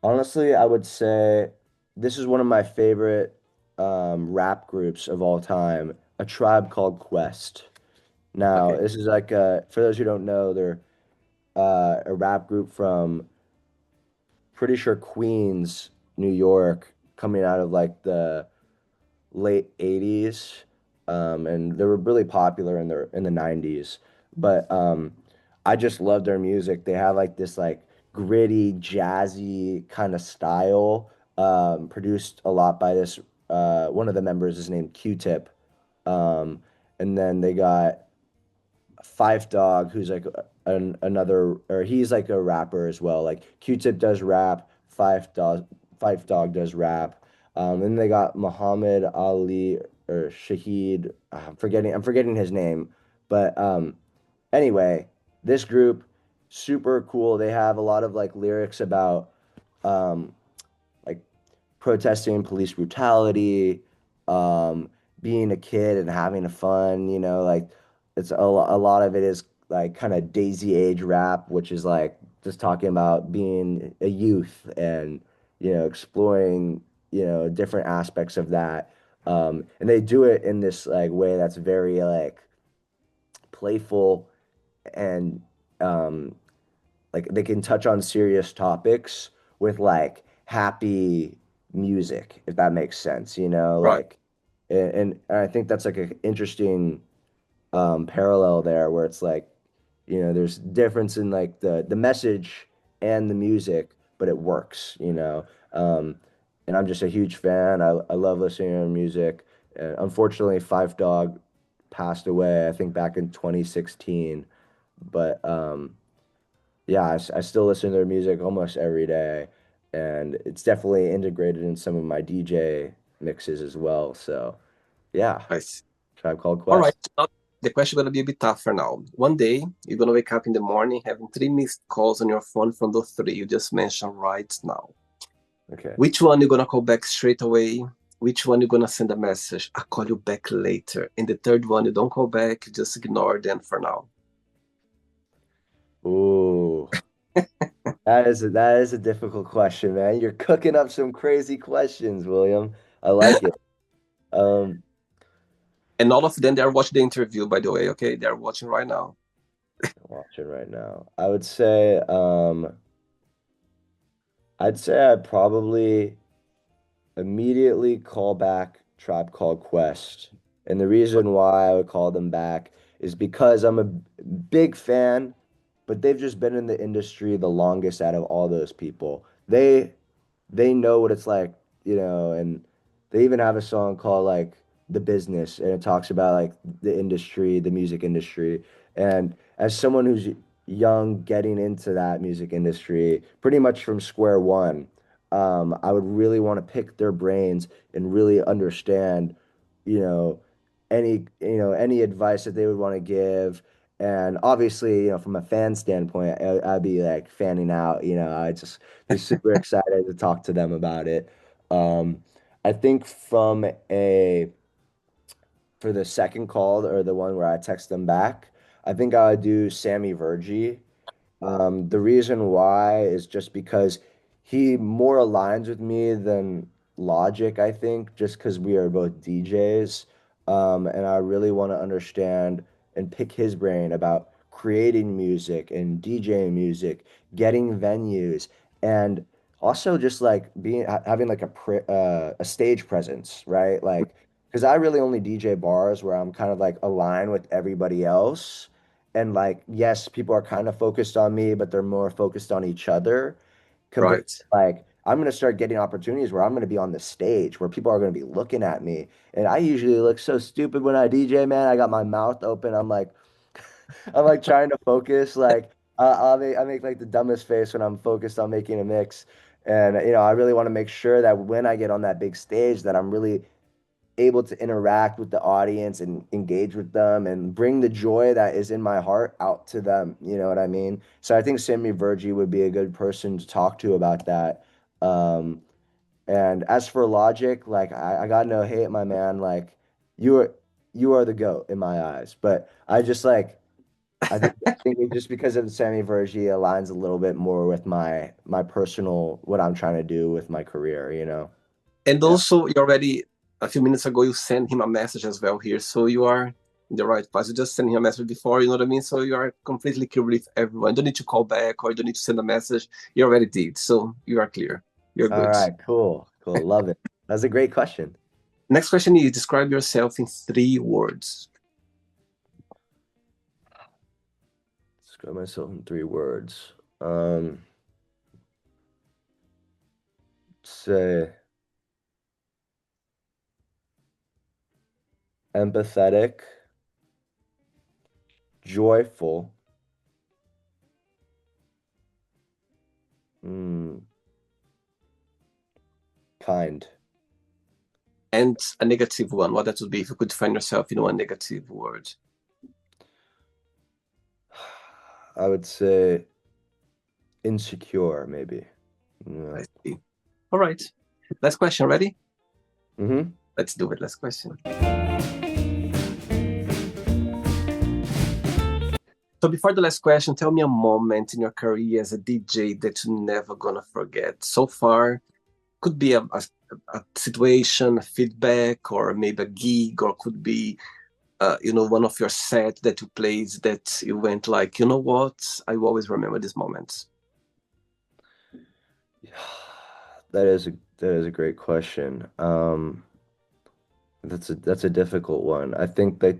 Honestly, I would say this is one of my favorite rap groups of all time, A Tribe Called Quest. Now, Okay. this is like for those who don't know, they're a rap group from pretty sure Queens, New York, coming out of like the late 80s, and they were really popular in the 90s. But I just love their music. They have like this like gritty, jazzy kind of style, produced a lot by this one of the members is named Q-Tip. And then they got Fife Dog, who's like another, or he's like a rapper as well. Like Q-Tip does rap, Fife Dog does rap. And they got Muhammad Ali or Shahid. I'm forgetting his name, but anyway, this group super cool. They have a lot of like lyrics about um, like protesting police brutality, um, being a kid and having fun, like it's a lot of it is like kind of Daisy Age rap, which is like just talking about being a youth and, exploring, different aspects of that. And they do it in this like way that's very like playful and um, like they can touch on serious topics with like happy music, if that makes sense, Right. like and I think that's like an interesting parallel there where it's like, there's difference in like the message and the music, but it works, and I'm just a huge fan. I love listening to music. And unfortunately, Five Dog passed away, I think back in 2016, but yeah, I still listen to their music almost every day, and it's definitely integrated in some of my DJ mixes as well. So, yeah, I see. Tribe Called All right. Quest. Now, the question gonna be a bit tougher now. One day you're gonna wake up in the morning having three missed calls on your phone from those three you just mentioned right now. Okay. Which one you gonna call back straight away? Which one you gonna send a message? I'll call you back later. And the third one you don't call back, you just ignore them for now. Ooh, that is a difficult question, man. You're cooking up some crazy questions, William. I like it. Um, And all of them they are watching the interview, by the way, okay? They are watching right now. watching right now. I'd say I'd probably immediately call back Tribe Called Quest. And the reason why I would call them back is because I'm a big fan, but they've just been in the industry the longest out of all those people. They know what it's like, and they even have a song called like The Business, and it talks about like the industry, the music industry. And as someone who's young getting into that music industry, pretty much from square one, I would really want to pick their brains and really understand, you know, any advice that they would want to give. And obviously, from a fan standpoint, I'd be like fanning out, I just be super excited to talk to them about it. Um, I think for the second call or the one where I text them back, I think I would do Sammy Vergie. The reason why is just because he more aligns with me than Logic, I think, just because we are both DJs. And I really want to understand and pick his brain about creating music and DJing music, getting venues, and also just like having like a stage presence, right? Like, because I really only DJ bars where I'm kind of like aligned with everybody else. And like, yes, people are kind of focused on me, but they're more focused on each other. Compared Right. to like, I'm gonna start getting opportunities where I'm gonna be on the stage where people are gonna be looking at me. And I usually look so stupid when I DJ, man. I got my mouth open. I'm like, I'm like trying to focus. Like, I make like the dumbest face when I'm focused on making a mix. And I really want to make sure that when I get on that big stage, that I'm really able to interact with the audience and engage with them and bring the joy that is in my heart out to them. You know what I mean? So I think Sammy Vergie would be a good person to talk to about that. Um, and as for Logic, like I got no hate, my man. Like you are you are the GOAT in my eyes. But I think it just because of Sammy Vergie aligns a little bit more with my personal what I'm trying to do with my career. And Yeah. also, you already, a few minutes ago, you sent him a message as well here. So you are in the right place. You just sent him a message before, you know what I mean? So you are completely clear with everyone. You don't need to call back or you don't need to send a message. You already did. So you are clear. You're All good. right, cool. Cool. Love it. That's a great question. Next question is describe yourself in three words. Describe myself in 3 words. Um, say empathetic, joyful, mm, kind. And a negative one, what that would be if you could find yourself in one negative word. I would say insecure, maybe. Yeah. I see. All right. Last question. Ready? Mm-hmm. Let's do it. Last question. So before the last question, tell me a moment in your career as a DJ that you're never gonna forget. So far, could be a situation, a feedback, or maybe a gig, or could be one of your set that you played that you went like, you know what? I will always remember this moment. That is a great question. That's a difficult one. I think that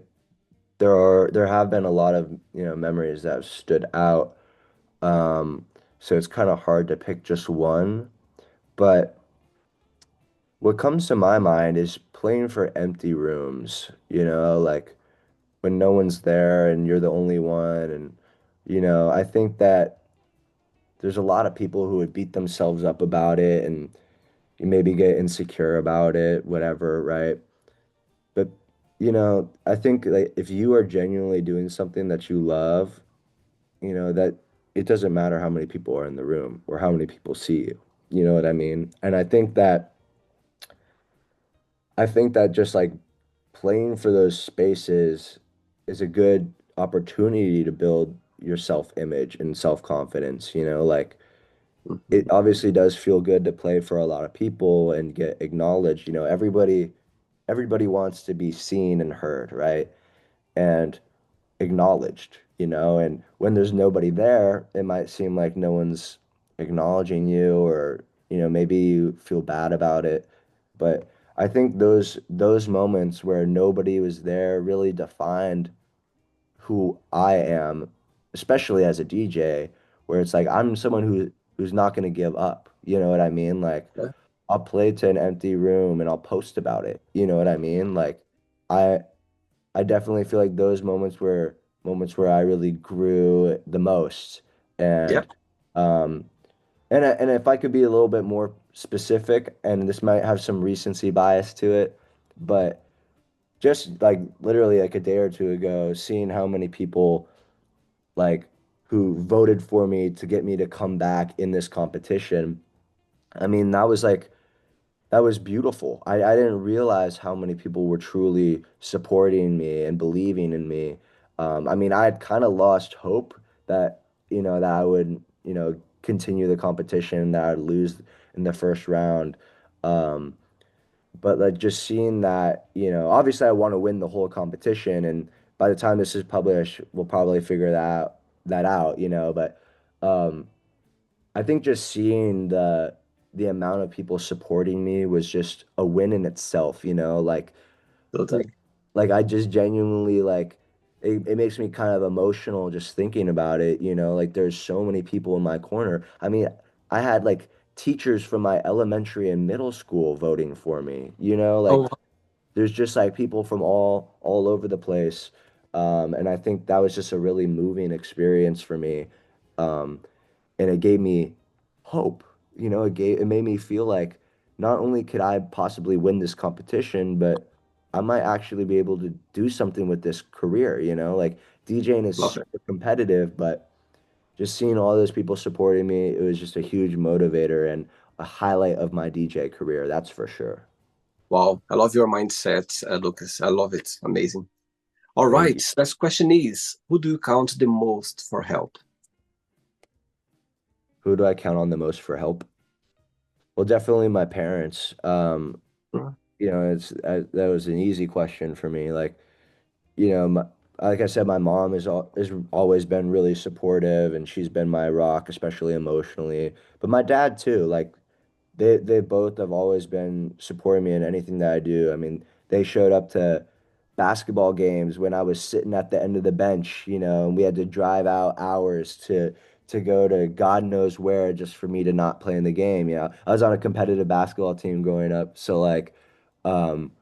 there have been a lot of, memories that have stood out. So it's kind of hard to pick just one. But what comes to my mind is playing for empty rooms, like when no one's there and you're the only one. And, I think that there's a lot of people who would beat themselves up about it and you maybe get insecure about it, whatever, right? But, I think like if you are genuinely doing something that you love, that it doesn't matter how many people are in the room or how many people see you. You know what I mean? And I think that just like playing for those spaces is a good opportunity to build your self-image and self-confidence, like it Mhm. obviously does feel good to play for a lot of people and get acknowledged. Everybody wants to be seen and heard, right? And acknowledged, and when there's nobody there, it might seem like no one's acknowledging you or, maybe you feel bad about it. But I think those moments where nobody was there really defined who I am, especially as a DJ, where it's like I'm someone who's not going to give up. You know what I mean? Like Yeah. I'll play to an empty room and I'll post about it. You know what I mean? Like I I definitely feel like those moments where I really grew the most. Yeah. And um and if I could be a little bit more specific, and this might have some recency bias to it, but just like literally like a day or two ago, seeing how many people like who voted for me to get me to come back in this competition. I mean, that was beautiful. I didn't realize how many people were truly supporting me and believing in me. I mean, I had kind of lost hope that, that I would, continue the competition, that I'd lose in the first round. Um, but like just seeing that, obviously I want to win the whole competition. And by the time this is published, we'll probably figure that out, but um, I think just seeing the amount of people supporting me was just a win in itself, like Totally. like I just genuinely like it makes me kind of emotional just thinking about it, like there's so many people in my corner. I mean, I had like teachers from my elementary and middle school voting for me, like Oh, there's just like people from all over the place. And I think that was just a really moving experience for me. Um, and it gave me hope. It made me feel like not only could I possibly win this competition, but I might actually be able to do something with this career, like DJing is love it. super competitive, but just seeing all those people supporting me, it was just a huge motivator and a highlight of my DJ career, that's for sure. Wow. I love your mindset, Lucas. I love it. Amazing. All Thank right. you. Last question is, who do you count the most for help? Who do I count on the most for help? Well, definitely my parents. Mm. That was an easy question for me. Like, like I said, my mom is always been really supportive, and she's been my rock, especially emotionally. But my dad too. Like, they both have always been supporting me in anything that I do. I mean, they showed up to basketball games when I was sitting at the end of the bench, and we had to drive out hours to go to God knows where just for me to not play in the game. I was on a competitive basketball team growing up, so um,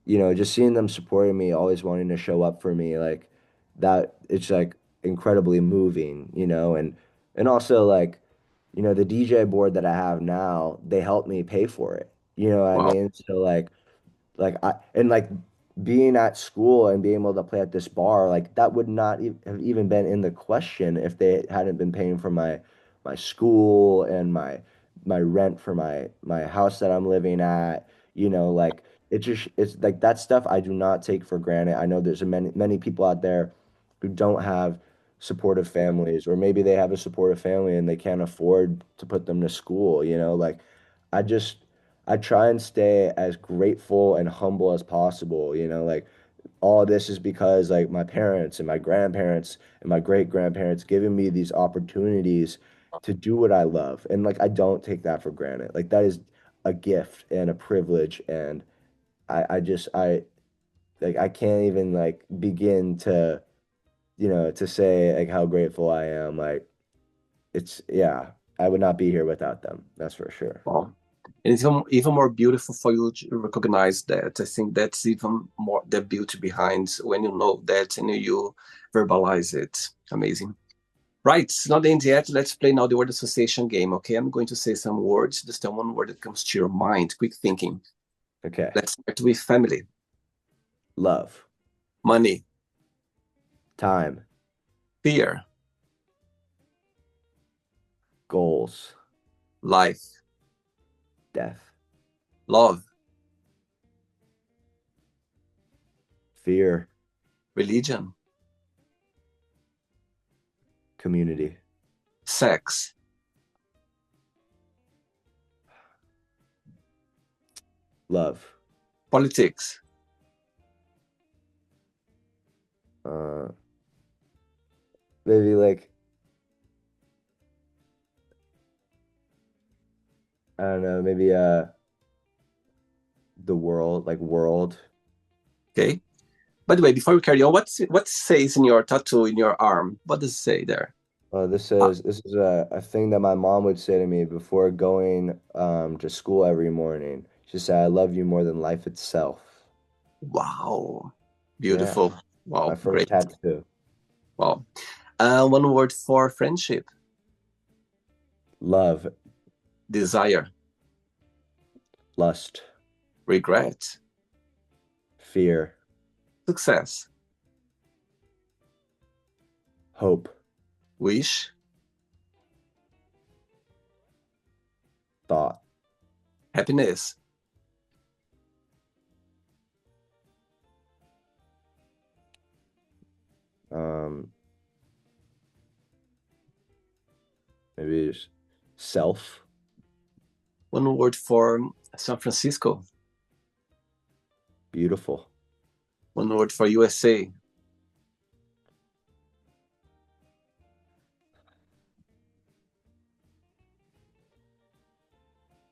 just seeing them supporting me, always wanting to show up for me, like that it's like incredibly moving, and also like, the DJ board that I have now, they help me pay for it. You know what I Wow. mean? So like I and like being at school and being able to play at this bar, like that would not have even been in the question if they hadn't been paying for my school and my rent for my house that I'm living at. Like it's like that stuff I do not take for granted. I know there's many people out there who don't have supportive families, or maybe they have a supportive family and they can't afford to put them to school, like I just I try and stay as grateful and humble as possible, like all of this is because like my parents and my grandparents and my great grandparents giving me these opportunities to do what I love. And like I don't take that for granted. Like that is a gift and a privilege. And I like I can't even like begin to say like how grateful I am. Like yeah, I would not be here without them. That's for sure. Wow. And it's even more beautiful for you to recognize that. I think that's even more the beauty behind when you know that and you verbalize it. Amazing. Right, it's not the end yet. Let's play now the word association game, okay? I'm going to say some words. Just tell one word that comes to your mind. Quick thinking. Okay. Let's start with family, Love, money, time, fear, goals, life, death, love, fear, religion, community, sex, love, politics, uh, maybe like, I don't know, maybe the world, like world. okay? By the way, before we carry on, what says in your tattoo in your arm? What does it say there? Ah, This is a thing that my mom would say to me before going to school every morning. She said, "I love you more than life itself." wow. Yeah, Beautiful. my Wow, first great. tattoo. Wow. One word for friendship, Love, desire, lust, regret, fear, success, hope, wish, thought, happiness. um, maybe just self, One word for San Francisco. beautiful, One word for USA.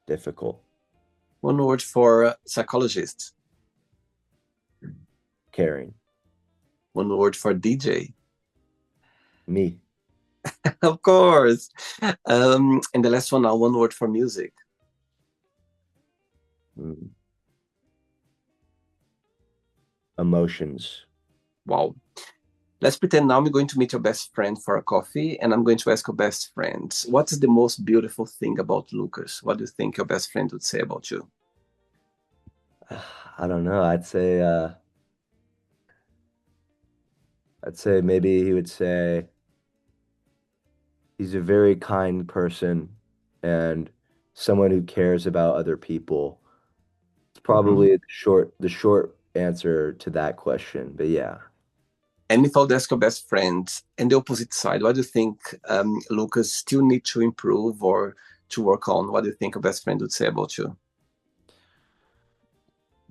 difficult, One word for psychologist. caring, One word for DJ. me, Of course. And the last one now, one word for music. mm, emotions. Wow. Let's pretend now I'm going to meet your best friend for a coffee and I'm going to ask your best friend, what is the most beautiful thing about Lucas? What do you think your best friend would say about you? I don't know. I'd say maybe he would say he's a very kind person and someone who cares about other people. It's Mhm. probably the short answer to that question. But yeah, And if I would ask your best friend and the opposite side, what do you think Lucas still need to improve or to work on? What do you think your best friend would say about you?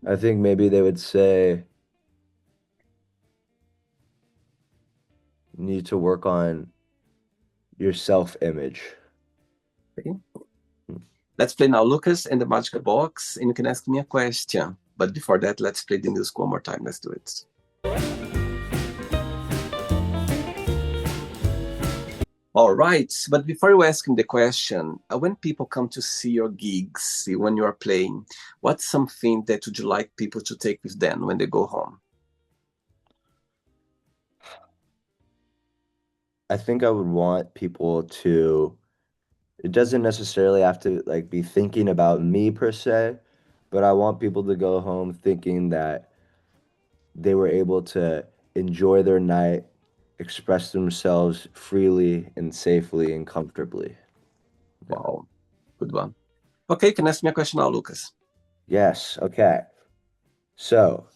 I think maybe they would say you need to work on your self-image. Okay. Let's play now Lucas and the magical box, and you can ask me a question. But before that, let's play the music one more time. Let's do it. All right, but before you ask him the question, when people come to see your gigs, when you are playing, what's something that would you like people to take with them when they go home? I think I would want people to, it doesn't necessarily have to like be thinking about me per se, but I want people to go home thinking that they were able to enjoy their night, express themselves freely and safely and comfortably. Yeah. Wow, good one. Okay, can you ask me a question now, Lucas? Yes, okay. So,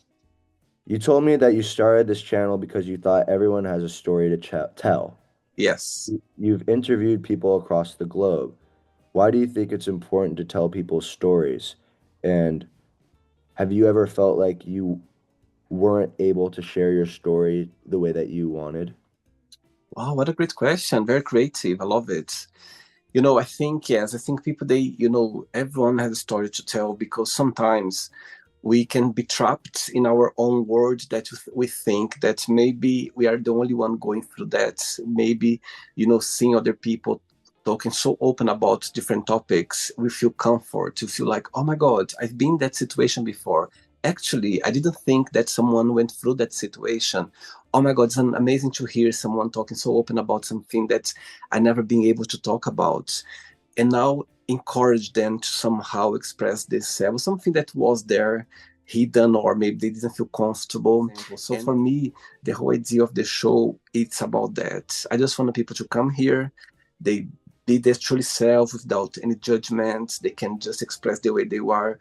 you told me that you started this channel because you thought everyone has a story to tell. Yes. You've interviewed people across the globe. Why do you think it's important to tell people's stories? And have you ever felt like you weren't able to share your story the way that you wanted? Wow, what a great question. Very creative. I love it. I think, yes, I think people, everyone has a story to tell because sometimes we can be trapped in our own world that we think that maybe we are the only one going through that. Maybe, seeing other people talking so open about different topics, we feel comfort to feel like, oh my God, I've been in that situation before. Actually, I didn't think that someone went through that situation. Oh my God, it's amazing to hear someone talking so open about something that I never been able to talk about. And now encourage them to somehow express themselves, something that was there hidden or maybe they didn't feel comfortable. So for me, the whole idea of the show, it's about that. I just want people to come here, they be their truly self without any judgment. They can just express the way they are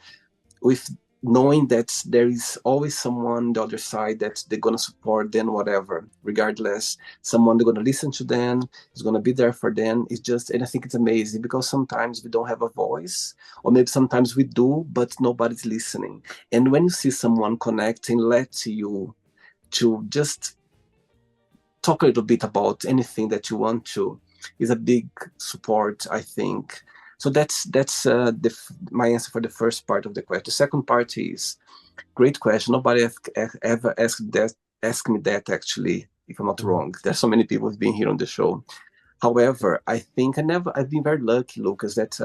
with knowing that there is always someone on the other side that they're going to support them, whatever, regardless, someone they're going to listen to them, is going to be there for them. It's just, and I think it's amazing because sometimes we don't have a voice, or maybe sometimes we do, but nobody's listening. And when you see someone connecting, let you to just talk a little bit about anything that you want to is a big support, I think. So that's my answer for the first part of the question. The second part is great question. Nobody ever asked me that actually. If I'm not Mhm. wrong, there's so many people who've been here on the show. However, I think I've been very lucky, Lucas, that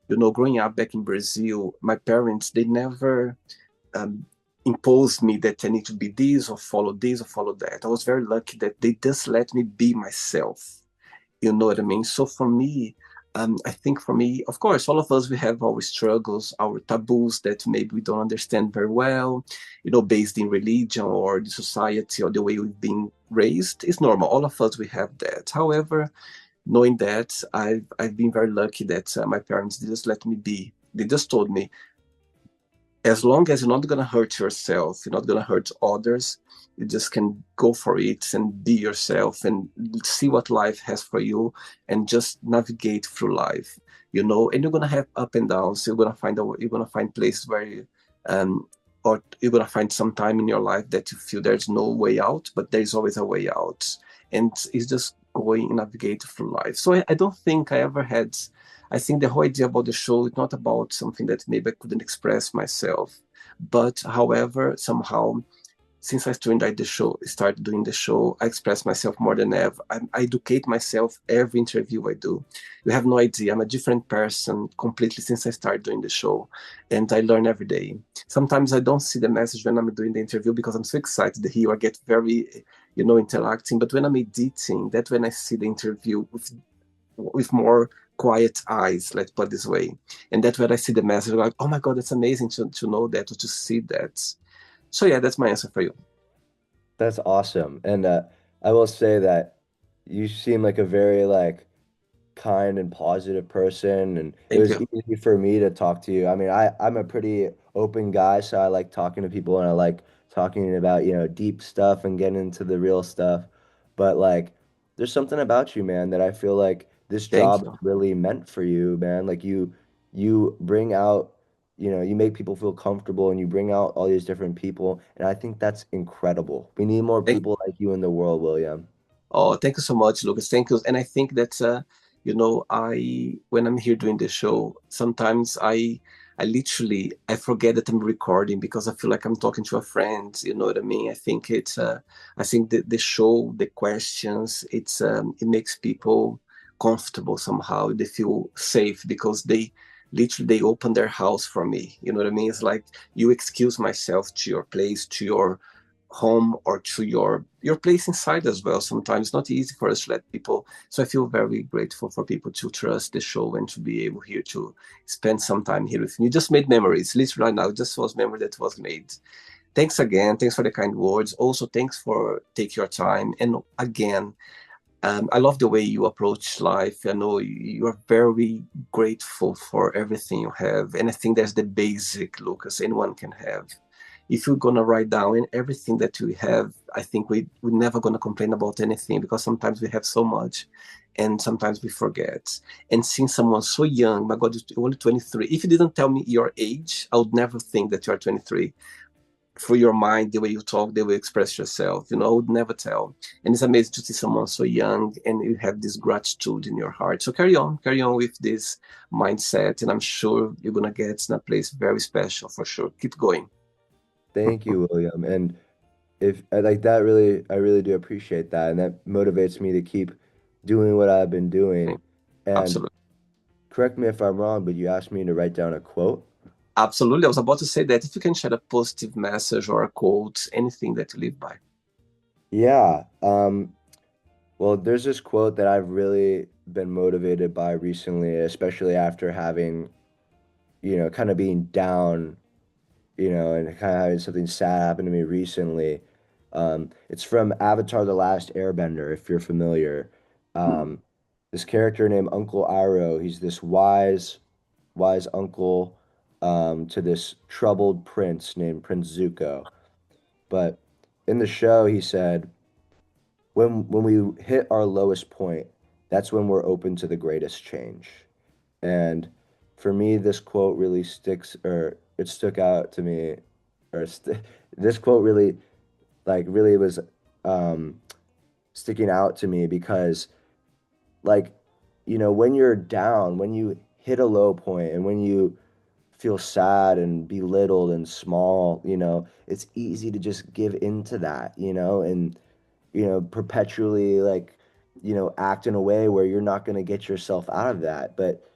growing up back in Brazil, my parents they never um, imposed me that I need to be this or follow that. I was very lucky that they just let me be myself. You know what I mean? So for me, I think for me, of course, all of us we have our struggles, our taboos that maybe we don't understand very well, based in religion or the society or the way we've been raised. It's normal. All of us we have that. However, knowing that, I've been very lucky that my parents just let me be. They just told me, as long as you're not going to hurt yourself, you're not going to hurt others, you just can go for it and be yourself and see what life has for you and just navigate through life, and you're going to have up and downs. You're going to find places where um, or you're going to find some time in your life that you feel there's no way out, but there's always a way out. And it's just going and navigate through life. So I don't think I ever had I think the whole idea about the show is not about something that maybe I couldn't express myself. But however, somehow, since I started doing the show, I express myself more than ever. I educate myself every interview I do. You have no idea. I'm a different person completely since I started doing the show. And I learn every day. Sometimes I don't see the message when I'm doing the interview because I'm so excited to hear. I get very, interacting. But when I'm editing, that's when I see the interview with more quiet eyes, let's put it this way. And that's where I see the message like, oh my God, it's amazing to know that, or to see that. So yeah, that's my answer for you. That's awesome. And I will say that you seem like a very like kind and positive person, and it Thank was you. easy for me to talk to you. I mean, I'm a pretty open guy, so I like talking to people and I like talking about, deep stuff and getting into the real stuff. But like there's something about you, man, that I feel like this Thank job is you. really meant for you, man. Like you bring out, you make people feel comfortable and you bring out all these different people, and I think that's incredible. We need more Thank, people like you in the world, William. oh, thank you so much, Lucas. Thank you. And I think that I when I'm here doing the show, sometimes I literally I forget that I'm recording because I feel like I'm talking to a friend. You know what I mean? I think the show, the questions, it makes people comfortable somehow. They feel safe because they literally they open their house for me. You know what I mean? It's like you excuse myself to your place, to your home or to your place inside as well. Sometimes it's not easy for us to let people. So I feel very grateful for people to trust the show and to be able here to spend some time here with me. You just made memories. Literally right now, it just was memory that was made. Thanks again. Thanks for the kind words. Also, thanks for take your time. And again, I love the way you approach life. I know you are very grateful for everything you have. And I think that's the basic, Lucas, anyone can have. If you're going to write down everything that we have, I think we're never going to complain about anything, because sometimes we have so much and sometimes we forget. And seeing someone so young, my God, you're only 23. If you didn't tell me your age, I would never think that you are 23. For your mind, the way you talk, the way you express yourself, I would never tell. And it's amazing to see someone so young and you have this gratitude in your heart. So carry on with this mindset, and I'm sure you're gonna get in a place very special for sure. Keep going. Thank you, William. And if I like that, really, I really do appreciate that. And that motivates me to keep doing what I've been doing. And Absolutely. correct me if I'm wrong, but you asked me to write down a quote. Absolutely. I was about to say that if you can share a positive message or a quote, anything that you live by. Yeah. Well, there's this quote that I've really been motivated by recently, especially after having, kind of being down, and kind of having something sad happen to me recently. It's from Avatar: The Last Airbender, if you're familiar. Hmm. Um, this character named Uncle Iroh, he's this wise uncle to this troubled prince named Prince Zuko. But in the show, he said, when we hit our lowest point, that's when we're open to the greatest change. And for me, this quote really sticks, or it stuck out to me, or this quote really was um, sticking out to me because, like, when you're down, when you hit a low point, and when you feel sad and belittled and small, it's easy to just give into that, and perpetually like, act in a way where you're not going to get yourself out of that. But,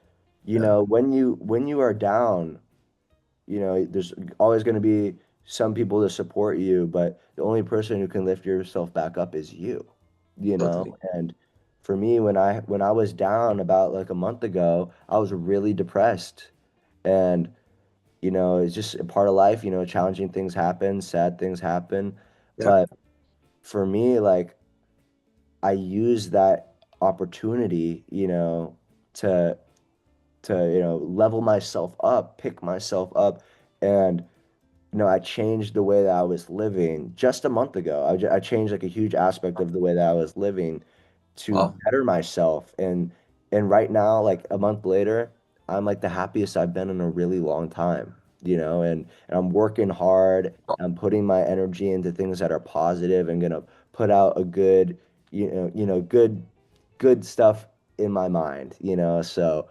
Yeah, when you are down, there's always going to be some people to support you, but the only person who can lift yourself back up is you, totally. and for me, when I was down about like a month ago, I was really depressed. And it's just a part of life, challenging things happen, sad things happen. Yeah, But for me, like, I use that opportunity, to level myself up, pick myself up. And I changed the way that I was living just a month ago. I changed like a huge aspect of the way that I was living to wow, better myself. And right now, like a month later, I'm like the happiest I've been in a really long time, and I'm working hard. I'm putting my energy into things that are positive and gonna put out a good, good stuff in my mind, So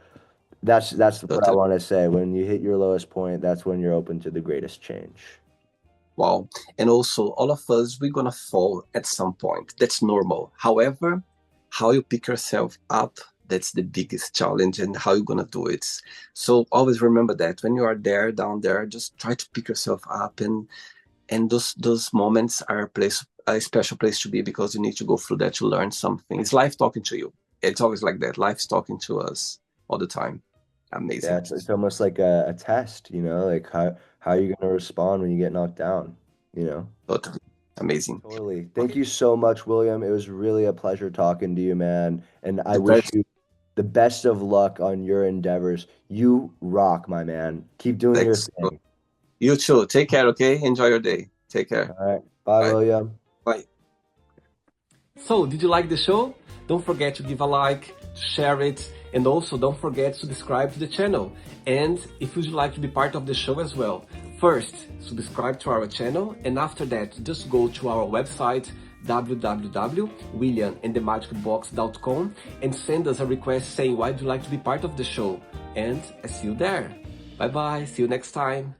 that's what I totally. want to say. When you hit your lowest point, that's when you're open to the greatest change. Wow. And also, all of us, we're gonna fall at some point. That's normal. However, how you pick yourself up, that's the biggest challenge, and how you're gonna do it. So always remember that when you are there, down there, just try to pick yourself up, and those moments are a special place to be, because you need to go through that to learn something. It's life talking to you. It's always like that. Life's talking to us all the time. Yeah, Amazing. it's almost like a test, like how are you gonna respond when you get knocked down, Totally amazing. Totally. Thank Okay. you so much, William. It was really a pleasure talking to you, man. And I The wish best. you the best of luck on your endeavors. You rock, my man. Keep doing your Thanks. thing. You too. Take care, okay? Enjoy your day. Take care. All right. Bye, Bye. William. Bye. So, did you like the show? Don't forget to give a like, to share it, and also don't forget to subscribe to the channel. And if you'd like to be part of the show as well, first, subscribe to our channel, and after that, just go to our website, www.williamandthemagicbox.com, and send us a request saying why would you like to be part of the show. And I see you there. Bye bye, see you next time.